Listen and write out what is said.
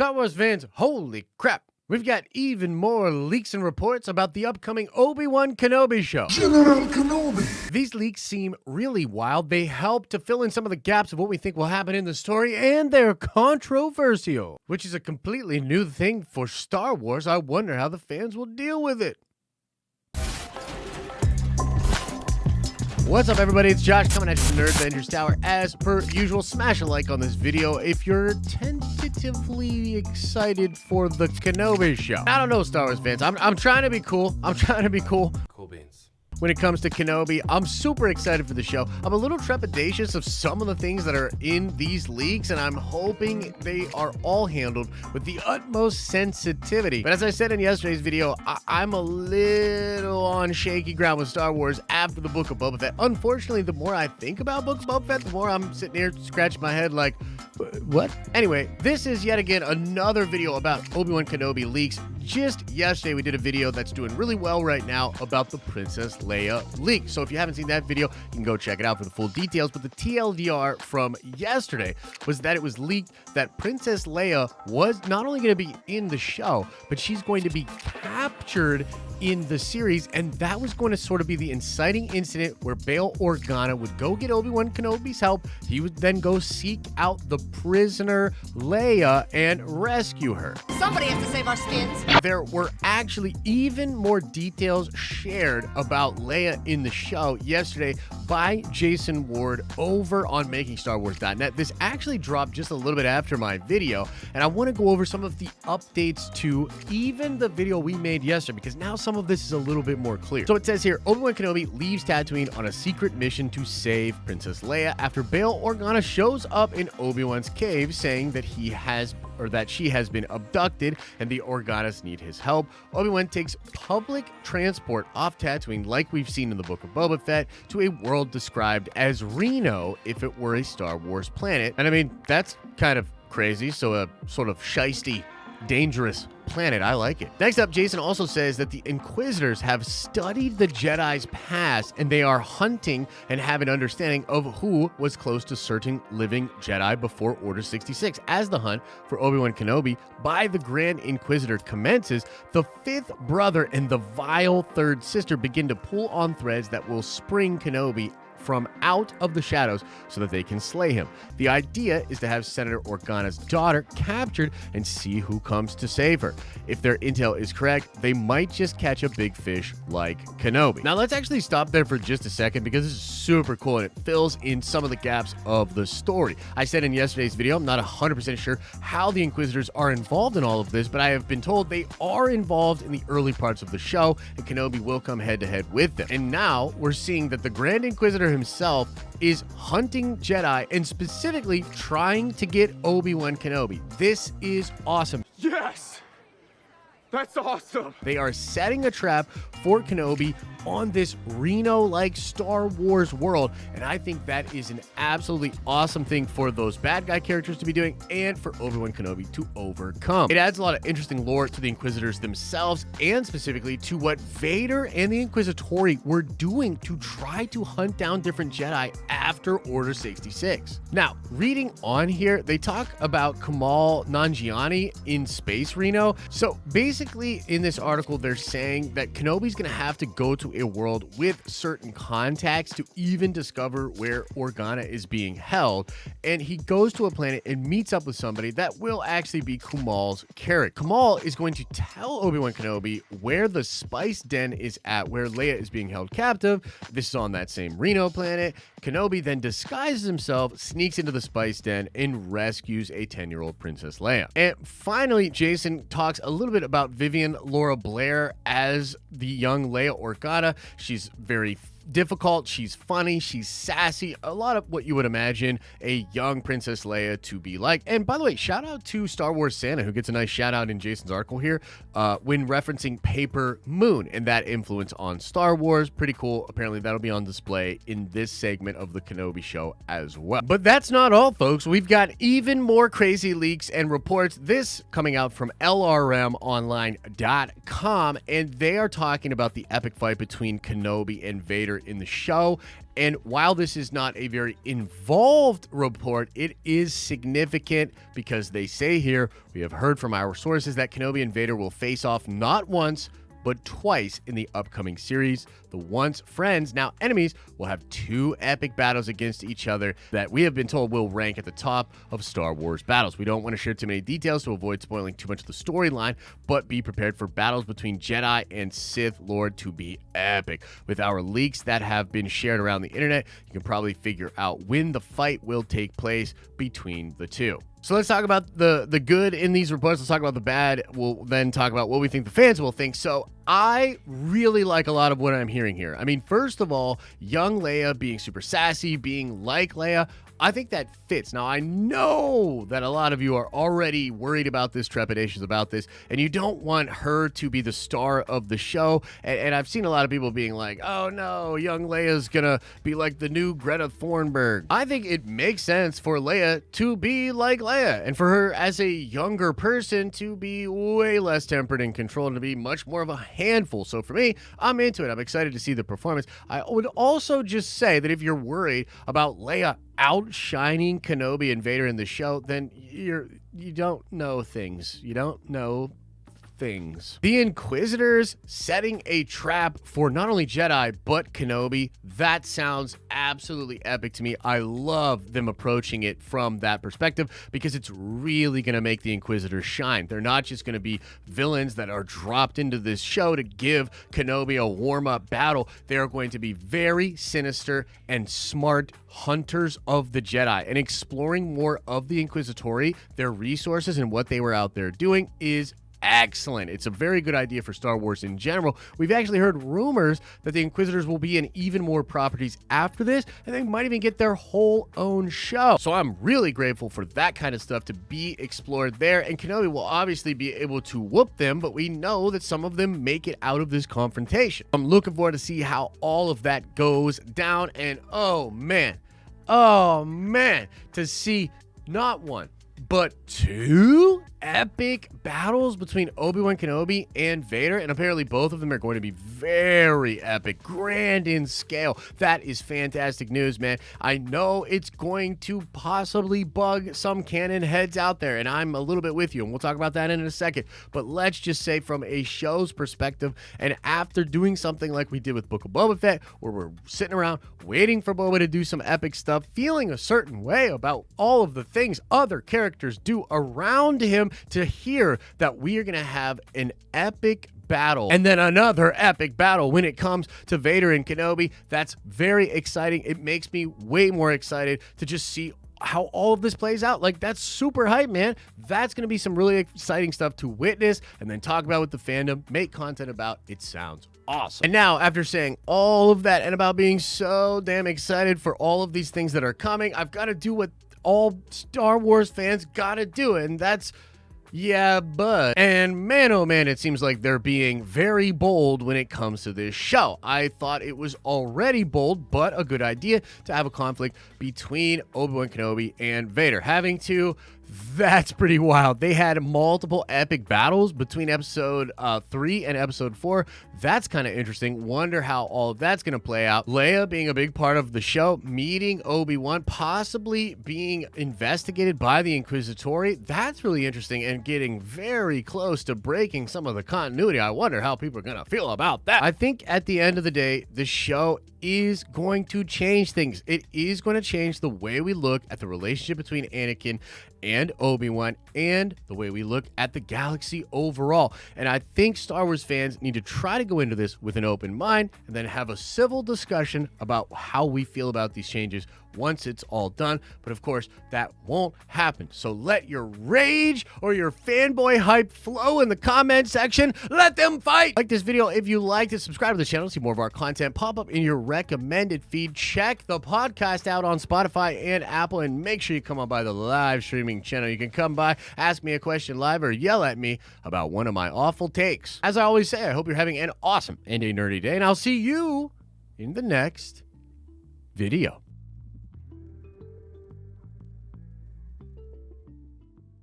Star Wars fans, holy crap. We've got even more leaks and reports about the upcoming Obi-Wan Kenobi show. General Kenobi! These leaks seem really wild. They help to fill in some of the gaps of what we think will happen in the story, and they're controversial, which is a completely new thing for Star Wars. I wonder how the fans will deal with it. What's up, everybody? It's Josh coming at you from Nerd Avengers Tower. As per usual, smash a like on this video if you're tentatively excited for the Kenobi show. I don't know, Star Wars fans. I'm trying to be cool. Cool beans. When it comes to Kenobi, I'm super excited for the show. I'm a little trepidatious of some of the things that are in these leaks, and I'm hoping they are all handled with the utmost sensitivity. But as I said in yesterday's video, I'm a little on shaky ground with Star Wars after the Book of Boba Fett. Unfortunately, the more I think about Book of Boba Fett, the more I'm sitting here scratching my head like, what? Anyway, this is yet again another video about Obi-Wan Kenobi leaks. Just yesterday, we did a video that's doing really well right now about the Princess Leia leak. So if you haven't seen that video, you can go check it out for the full details. But the TLDR from yesterday was that it was leaked that Princess Leia was not only going to be in the show, but she's going to be captured in the series, and that was going to sort of be the inciting incident where Bail Organa would go get Obi-Wan Kenobi's help. He would then go seek out the prisoner Leia and rescue her. Somebody has to save our skins. There were actually even more details shared about Leia in the show yesterday by Jason Ward over on MakingStarWars.net. This actually dropped just a little bit after my video, and I want to go over some of the updates to even the video we made yesterday, because now some of this is a little bit more clear. So it says here, Obi-Wan Kenobi leaves Tatooine on a secret mission to save Princess Leia after Bail Organa shows up in Obi-Wan's cave saying that she has been abducted and the Organas need his help. Obi-Wan takes public transport off Tatooine, like we've seen in the Book of Boba Fett, to a world described as Reno if it were a Star Wars planet. And I mean, that's kind of crazy, so a sort of shisty, dangerous planet. I like it. Next up, Jason also says that the Inquisitors have studied the Jedi's past, and they are hunting and have an understanding of who was close to certain living Jedi before Order 66. As the hunt for Obi-Wan Kenobi by the Grand Inquisitor commences, the fifth brother and the vile third sister begin to pull on threads that will spring Kenobi from out of the shadows so that they can slay him. The idea is to have Senator Organa's daughter captured and see who comes to save her. If their intel is correct, they might just catch a big fish like Kenobi. Now let's actually stop there for just a second, because this is super cool and it fills in some of the gaps of the story. I said in yesterday's video, I'm not 100% sure how the Inquisitors are involved in all of this, but I have been told they are involved in the early parts of the show, and Kenobi will come head to head with them. And now we're seeing that the Grand Inquisitor himself is hunting Jedi and specifically trying to get Obi-Wan Kenobi. This is awesome. Yes! That's awesome! They are setting a trap for Kenobi on this Reno-like Star Wars world, and I think that is an absolutely awesome thing for those bad guy characters to be doing and for Obi-Wan Kenobi to overcome. It adds a lot of interesting lore to the Inquisitors themselves, and specifically to what Vader and the Inquisitori were doing to try to hunt down different Jedi after Order 66. Now, reading on here, they talk about Kamal Nanjiani in Space Reno. So basically in this article, they're saying that Kenobi's gonna have to go to a world with certain contacts to even discover where Organa is being held, and he goes to a planet and meets up with somebody that will actually be Kamal's character. Kamal is going to tell Obi-Wan Kenobi where the spice den is at, where Leia is being held captive. This is on that same Reno planet. Kenobi then disguises himself, sneaks into the spice den, and rescues a 10-year-old Princess Leia. And finally, Jason talks a little bit about Vivian Laura Blair as the young Leia Organa. She's very difficult, she's funny, she's sassy, a lot of what you would imagine a young Princess Leia to be like. And by the way, shout out to Star Wars Santa, who gets a nice shout out in Jason's article here when referencing Paper Moon and that influence on Star Wars. Pretty cool. Apparently that'll be on display in this segment of the Kenobi show as well. But that's not all, folks. We've got even more crazy leaks and reports. This coming out from LRMonline.com, and they are talking about the epic fight between Kenobi and Vader Vader in the show. And while this is not a very involved report, it is significant because they say here, we have heard from our sources that Kenobi and Vader will face off not once, but twice in the upcoming series. The once friends, now enemies, will have 2 epic battles against each other that we have been told will rank at the top of Star Wars battles. We don't want to share too many details to avoid spoiling too much of the storyline, but be prepared for battles between Jedi and Sith Lord to be epic. With our leaks that have been shared around the internet, you can probably figure out when the fight will take place between the two. So let's talk about the good in these reports. Let's talk about the bad. We'll then talk about what we think the fans will think. So I really like a lot of what I'm hearing here. I mean, first of all, young Leia being super sassy, being like Leia, I think that fits. Now, I know that a lot of you are already worried about this, trepidations about this, and you don't want her to be the star of the show. And I've seen a lot of people being like, oh no, young Leia's gonna be like the new Greta Thunberg. I think it makes sense for Leia to be like Leia, and for her as a younger person to be way less tempered and controlled and to be much more of a handful. So for me, I'm into it. I'm excited to see the performance. I would also just say that if you're worried about Leia outshining Kenobi and Vader in the show, then you don't know things. You don't know things. The Inquisitors setting a trap for not only Jedi, but Kenobi. That sounds absolutely epic to me. I love them approaching it from that perspective because it's really going to make the Inquisitors shine. They're not just going to be villains that are dropped into this show to give Kenobi a warm-up battle. They are going to be very sinister and smart hunters of the Jedi, and exploring more of the Inquisitori, their resources, and what they were out there doing is excellent. It's a very good idea for Star Wars in general. We've actually heard rumors that the Inquisitors will be in even more properties after this, and they might even get their whole own show. So I'm really grateful for that kind of stuff to be explored there, and Kenobi will obviously be able to whoop them, but we know that some of them make it out of this confrontation. I'm looking forward to see how all of that goes down, and oh man, to see not one, but 2 epic battles between Obi-Wan Kenobi and Vader, and apparently both of them are going to be very epic, grand in scale. That is fantastic news, man. I know it's going to possibly bug some canon heads out there, and I'm a little bit with you, and we'll talk about that in a second, but let's just say from a show's perspective, and after doing something like we did with Book of Boba Fett, where we're sitting around waiting for Boba to do some epic stuff, feeling a certain way about all of the things other characters do around him, to hear that we are going to have an epic battle and then another epic battle when it comes to Vader and Kenobi, that's very exciting. It makes me way more excited to just see how all of this plays out. Like, that's super hype, man. That's going to be some really exciting stuff to witness and then talk about with the fandom, make content about. It sounds awesome. And now, after saying all of that and about being so damn excited for all of these things that are coming, I've got to do what all Star Wars fans gotta do, and that's yeah, but. And man, oh man, it seems like they're being very bold when it comes to this show. I thought it was already bold, but a good idea to have a conflict between Obi-Wan Kenobi and Vader. Having to, that's pretty wild. They had multiple epic battles between episode 3 and episode 4. That's kind of interesting. Wonder how all of that's going to play out. Leia being a big part of the show, meeting Obi-Wan, possibly being investigated by the Inquisitori. That's really interesting and getting very close to breaking some of the continuity. I wonder how people are going to feel about that. I think at the end of the day, the show is going to change things. It is going to change the way we look at the relationship between Anakin and Obi-Wan and the way we look at the galaxy overall. And I think Star Wars fans need to try to go into this with an open mind and then have a civil discussion about how we feel about these changes once it's all done. But of course, that won't happen. So let your rage or your fanboy hype flow in the comment section. Let them fight. Like this video if you liked it. Subscribe to the channel to see more of our content pop up in your recommended feed. Check the podcast out on Spotify and Apple, and make sure you come on by the live streaming channel. You can come by, ask me a question live, or yell at me about one of my awful takes. As I always say, I hope you're having an awesome and a nerdy day, and I'll see you in the next video.